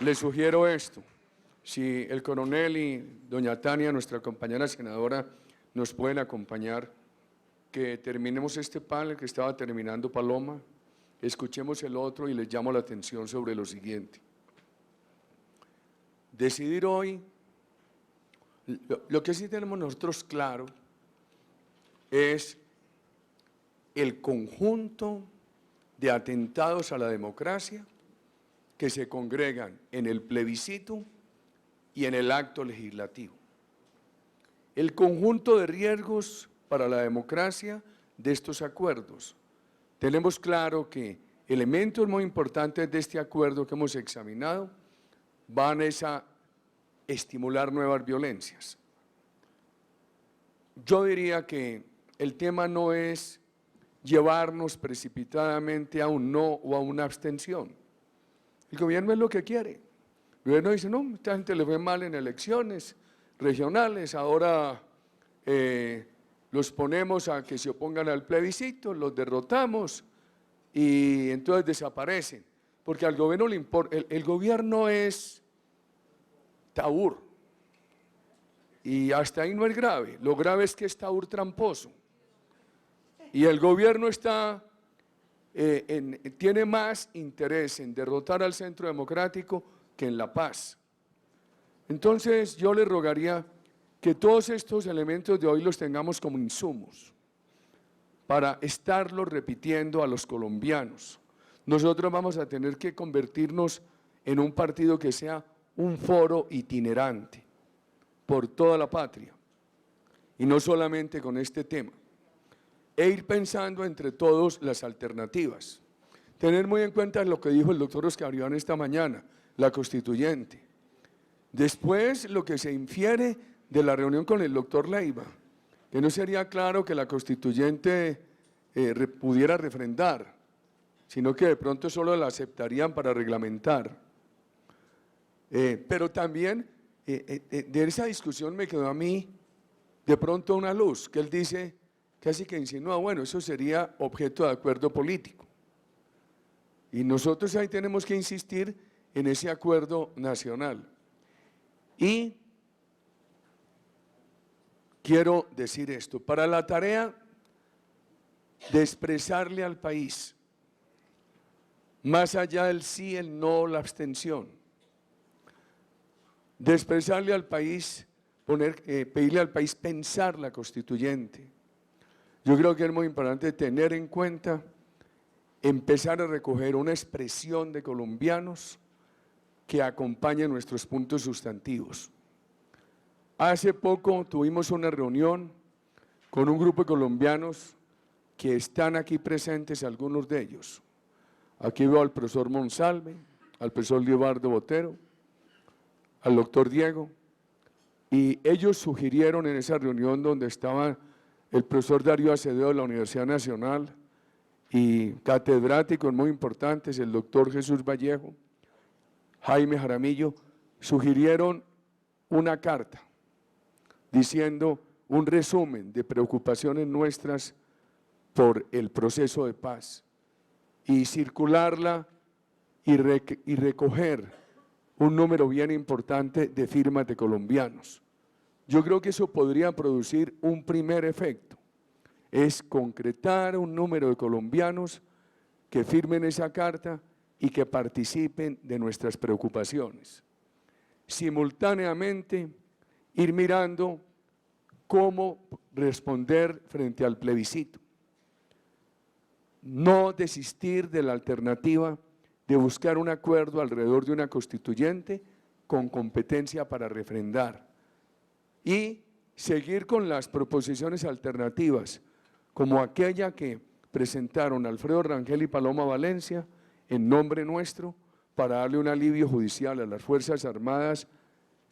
le sugiero esto. Si el coronel y doña Tania, nuestra compañera senadora, nos pueden acompañar, que terminemos este panel que estaba terminando Paloma, escuchemos el otro y les llamo la atención sobre lo siguiente. Decidir hoy, lo que sí tenemos nosotros claro es el conjunto de atentados a la democracia que se congregan en el plebiscito y en el acto legislativo. El conjunto de riesgos para la democracia de estos acuerdos. Tenemos claro que elementos muy importantes de este acuerdo que hemos examinado van a estimular nuevas violencias. Yo diría que el tema no es llevarnos precipitadamente a un no o a una abstención. El gobierno es lo que quiere. El gobierno dice, no, esta gente le fue mal en elecciones regionales, ahora los ponemos a que se opongan al plebiscito, los derrotamos y entonces desaparecen. Porque al gobierno le importa, el gobierno es tabur y hasta ahí no es grave, lo grave es que es tabur tramposo. Y el gobierno tiene más interés en derrotar al Centro Democrático que en la paz. Entonces yo le rogaría que todos estos elementos de hoy los tengamos como insumos para estarlos repitiendo a los colombianos. Nosotros vamos a tener que convertirnos en un partido que sea un foro itinerante por toda la patria y no solamente con este tema. E ir pensando entre todos las alternativas. Tener muy en cuenta lo que dijo el doctor Oscar Iván esta mañana, la constituyente. Después, lo que se infiere de la reunión con el doctor Leiva, que no sería claro que la constituyente pudiera refrendar, sino que de pronto solo la aceptarían para reglamentar. Pero también de esa discusión me quedó a mí de pronto una luz, que él dice, casi que insinúa, bueno, eso sería objeto de acuerdo político. Y nosotros ahí tenemos que insistir en ese acuerdo nacional. Y quiero decir esto, para la tarea de expresarle al país, más allá del sí, el no, la abstención, de expresarle al país, pedirle al país pensar la constituyente. Yo creo que es muy importante tener en cuenta, empezar a recoger una expresión de colombianos que acompañe nuestros puntos sustantivos. Hace poco tuvimos una reunión con un grupo de colombianos que están aquí presentes, algunos de ellos. Aquí veo al profesor Monsalve, al profesor Leobardo Botero, al doctor Diego, y ellos sugirieron en esa reunión donde estaban el profesor Darío Acevedo de la Universidad Nacional y catedráticos muy importantes, el doctor Jesús Vallejo, Jaime Jaramillo, sugirieron una carta diciendo un resumen de preocupaciones nuestras por el proceso de paz y circularla y recoger un número bien importante de firmas de colombianos. Yo creo que eso podría producir un primer efecto, es concretar un número de colombianos que firmen esa carta y que participen de nuestras preocupaciones. Simultáneamente, ir mirando cómo responder frente al plebiscito. No desistir de la alternativa de buscar un acuerdo alrededor de una constituyente con competencia para refrendar y seguir con las proposiciones alternativas como aquella que presentaron Alfredo Rangel y Paloma Valencia en nombre nuestro para darle un alivio judicial a las Fuerzas Armadas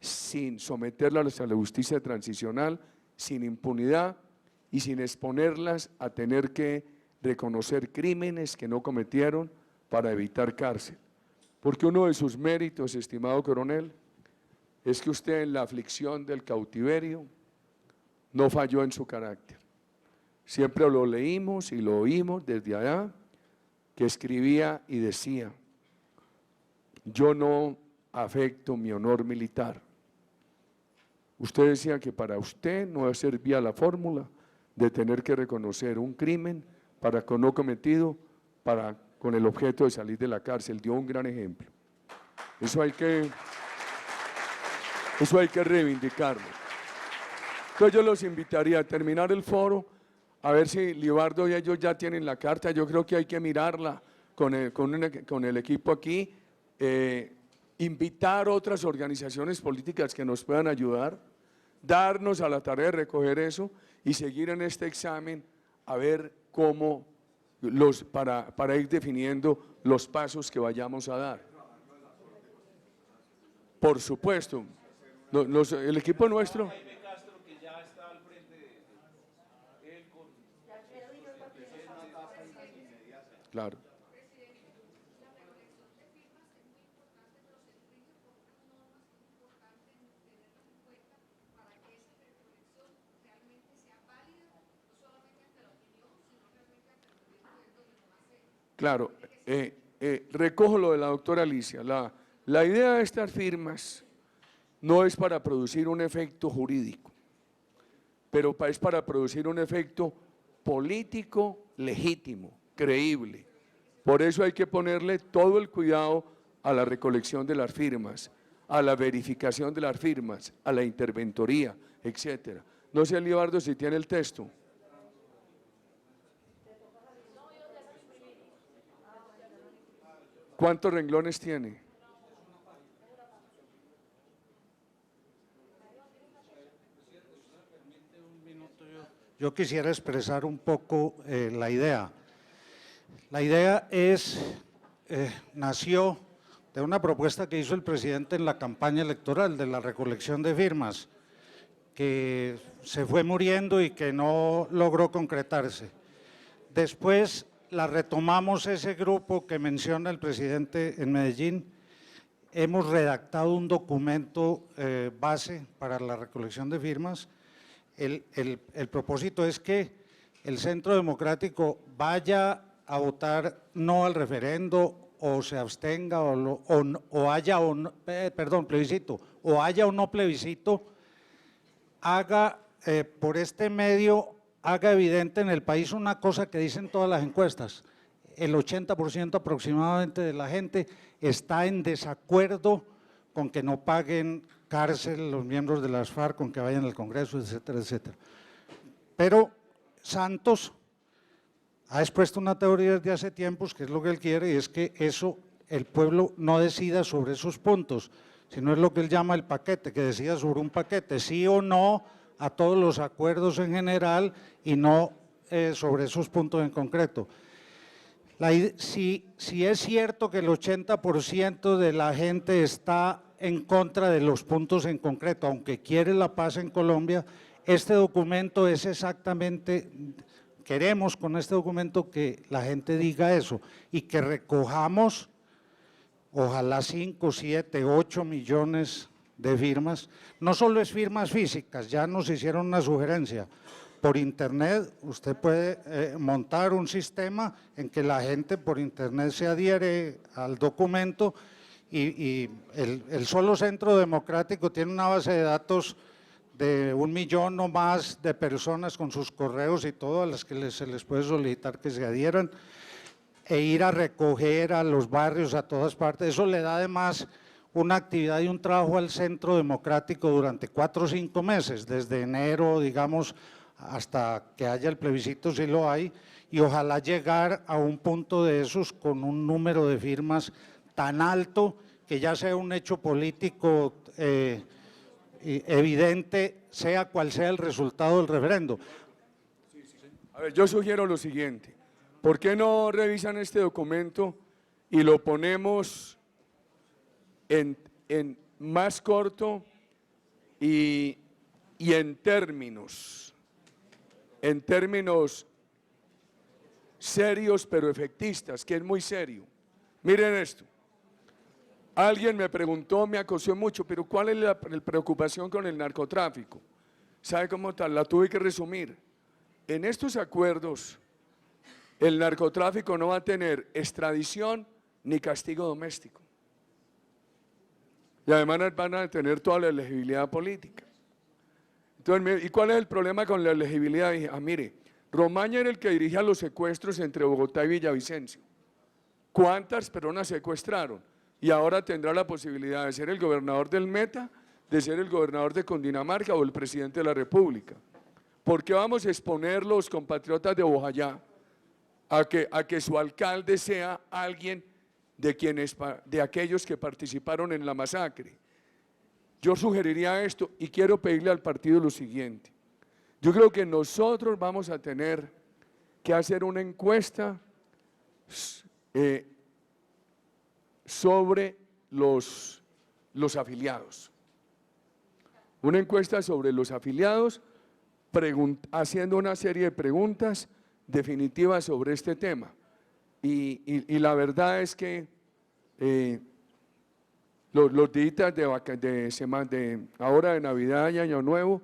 sin someterlas a la justicia transicional, sin impunidad y sin exponerlas a tener que reconocer crímenes que no cometieron para evitar cárcel. Porque uno de sus méritos, estimado coronel, es que usted en la aflicción del cautiverio no falló en su carácter. Siempre lo leímos y lo oímos desde allá, que escribía y decía, yo no afecto mi honor militar. Usted decía que para usted no servía la fórmula de tener que reconocer un crimen para con no cometido con el objeto de salir de la cárcel. Dio un gran ejemplo. Eso hay que reivindicarlo. Entonces yo los invitaría a terminar el foro, a ver si Libardo y ellos ya tienen la carta. Yo creo que hay que mirarla con el equipo aquí, invitar otras organizaciones políticas que nos puedan ayudar, darnos a la tarea de recoger eso y seguir en este examen a ver cómo para ir definiendo los pasos que vayamos a dar. Por supuesto, el equipo nuestro… Claro. Claro, recojo lo de la doctora Alicia. La idea de estas firmas no es para producir un efecto jurídico, pero es para producir un efecto político legítimo, creíble. Por eso hay que ponerle todo el cuidado a la recolección de las firmas, a la verificación de las firmas, a la interventoría, etcétera. No sé, Libardo, si tiene el texto. ¿Cuántos renglones tiene? Yo quisiera expresar un poco la idea. La idea nació de una propuesta que hizo el presidente en la campaña electoral de la recolección de firmas, que se fue muriendo y que no logró concretarse. Después la retomamos ese grupo que menciona el presidente en Medellín. Hemos redactado un documento base para la recolección de firmas. El propósito es que el Centro Democrático vaya a votar no al referendo o se abstenga plebiscito, o haya o no plebiscito, haga por este medio, haga evidente en el país una cosa que dicen todas las encuestas: el 80% aproximadamente de la gente está en desacuerdo con que no paguen cárcel los miembros de las FARC, con que vayan al Congreso, etcétera, etcétera. Pero Santos ha expuesto una teoría desde hace tiempos, que es lo que él quiere, y es que el pueblo no decida sobre esos puntos, sino es lo que él llama el paquete, que decida sobre un paquete, sí o no a todos los acuerdos en general y no sobre esos puntos en concreto. Si es cierto que el 80% de la gente está en contra de los puntos en concreto, aunque quiere la paz en Colombia, este documento es exactamente… Queremos con este documento que la gente diga eso y que recojamos ojalá 5, 7, 8 millones de firmas. No solo es firmas físicas, ya nos hicieron una sugerencia. Por internet usted puede montar un sistema en que la gente por internet se adhiere al documento y el solo Centro Democrático tiene una base de datos de 1 millón o más de personas con sus correos y todo, a las que se les puede solicitar que se adhieran, e ir a recoger a los barrios, a todas partes. Eso le da además una actividad y un trabajo al Centro Democrático durante 4 o 5 meses, desde enero, digamos, hasta que haya el plebiscito, si lo hay, y ojalá llegar a un punto de esos con un número de firmas tan alto que ya sea un hecho político evidente, sea cual sea el resultado del referendo. A ver, yo sugiero lo siguiente: ¿por qué no revisan este documento y lo ponemos en más corto y en términos serios pero efectistas, que es muy serio? Miren esto. Alguien me preguntó, me acosó mucho, pero ¿cuál es la preocupación con el narcotráfico? ¿Sabe cómo tal? La tuve que resumir. En estos acuerdos, el narcotráfico no va a tener extradición ni castigo doméstico. y además van a tener toda la elegibilidad política. Entonces, ¿y cuál es el problema con la elegibilidad? Dije, mire, Romaña era el que dirigía los secuestros entre Bogotá y Villavicencio. ¿Cuántas personas secuestraron? Y ahora tendrá la posibilidad de ser el gobernador del Meta, de ser el gobernador de Cundinamarca o el presidente de la República. ¿Por qué vamos a exponer los compatriotas de Bojayá a que su alcalde sea alguien de aquellos que participaron en la masacre? Yo sugeriría esto y quiero pedirle al partido lo siguiente. Yo creo que nosotros vamos a tener que hacer una encuesta sobre los afiliados. Una encuesta sobre los afiliados, haciendo una serie de preguntas definitivas sobre este tema. Y la verdad es que los días de ahora de Navidad y Año Nuevo,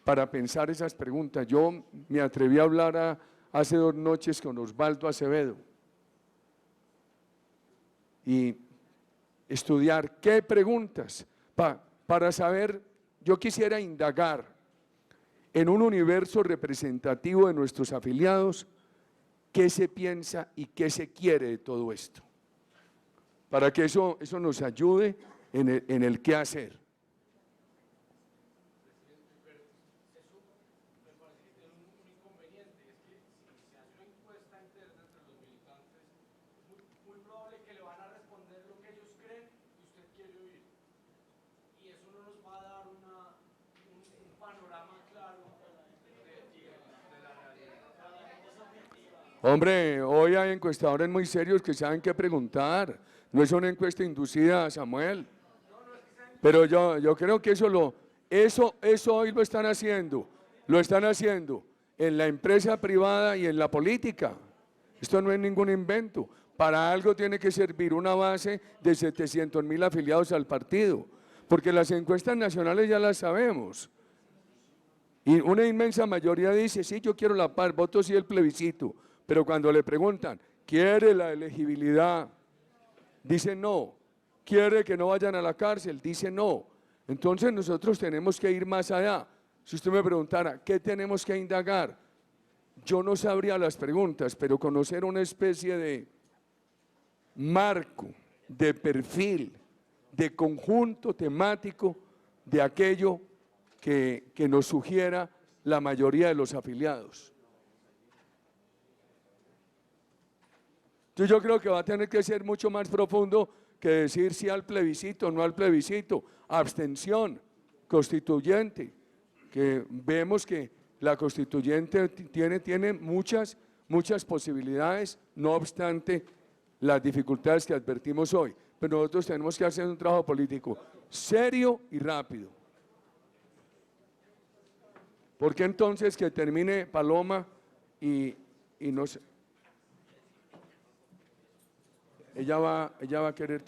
para pensar esas preguntas. Yo me atreví a hablar hace 2 noches con Osvaldo Acevedo y estudiar qué preguntas para saber. Yo quisiera indagar en un universo representativo de nuestros afiliados qué se piensa y qué se quiere de todo esto, para que eso nos ayude en el qué hacer. Hombre, hoy hay encuestadores muy serios que saben qué preguntar. No es una encuesta inducida, Samuel. Pero yo creo que eso hoy lo están haciendo. Lo están haciendo en la empresa privada y en la política. Esto no es ningún invento. Para algo tiene que servir una base de 700.000 afiliados al partido. Porque las encuestas nacionales ya las sabemos. Y una inmensa mayoría dice, sí, yo quiero la paz, voto sí el plebiscito. Pero cuando le preguntan, ¿quiere la elegibilidad? Dice no. ¿Quiere que no vayan a la cárcel? Dice no. Entonces nosotros tenemos que ir más allá. Si usted me preguntara, ¿qué tenemos que indagar? Yo no sabría las preguntas, pero conocer una especie de marco, de perfil, de conjunto temático de aquello que nos sugiera la mayoría de los afiliados. Entonces yo creo que va a tener que ser mucho más profundo que decir sí al plebiscito, no al plebiscito, abstención, constituyente, que vemos que la constituyente tiene muchas posibilidades, no obstante las dificultades que advertimos hoy. Pero nosotros tenemos que hacer un trabajo político serio y rápido. ¿Por qué entonces que termine Paloma y no sé? Ella va a querer